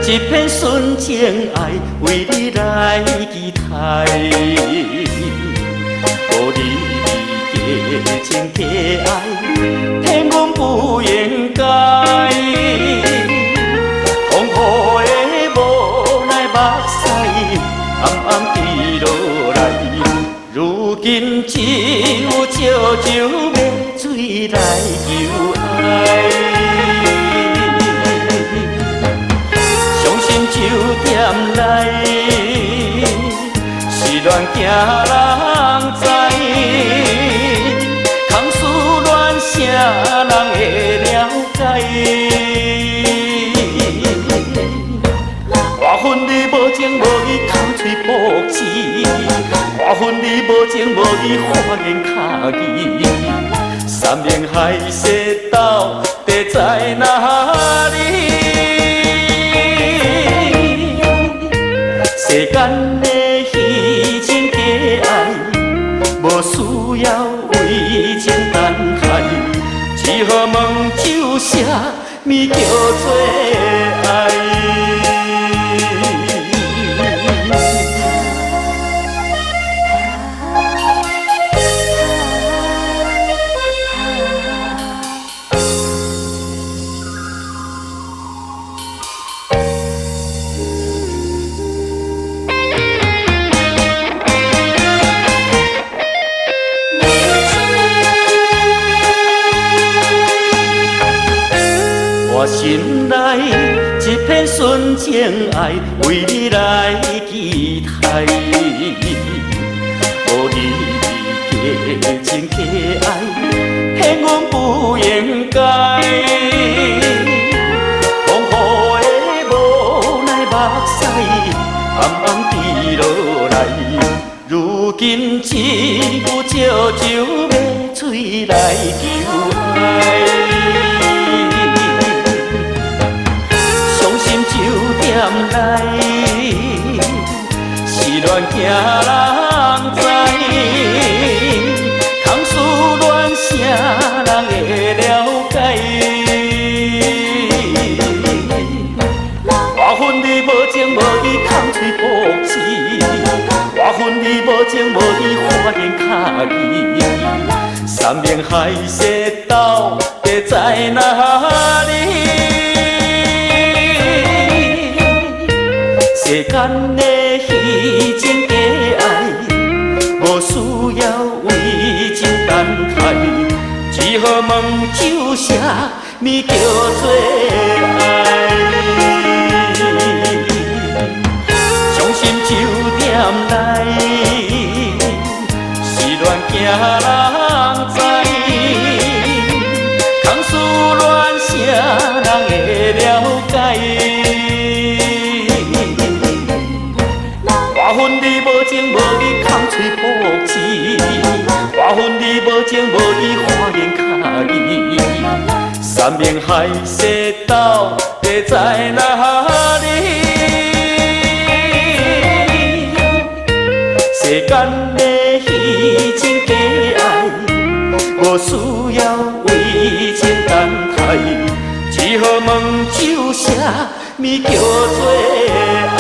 一片纯情爱为你来期待，予你加情加爱，骗阮不应该，痛苦的无奈目屎，暗暗滴落来，如今只有悄悄要水来求爱。酒店内，是恋行人知，空思恋啥人会了解？我恨你无情无义，口嘴薄舌；我恨你无情无义，花言巧语。山盟海誓到底在哪里？世间的虚情假爱，无需要为情等待，只好问酒啥物叫做爱？我心内一片纯情爱，为你来期待，予你加情加爱，骗阮不应该，痛苦的无奈目屎，暗暗滴落来，如今只有悄悄要嘴来求爱。店内是恋行人知，空思恋啥人会了解？我恨你无情无义，口嘴薄舌；我恨你无情无义，花言巧语。山盟海誓到底在哪里？世间的虚情假爱，无需要为情等待，只好问酒啥物叫做爱？伤心酒店内，是恋行人知，空思恋啥人会了解？我恨你无情无义，口嘴薄舌；我恨你无情无义，花言巧语。山盟海誓到底在哪里？世间的虚情假爱，无需要为情等待，只好问酒啥物叫做爱？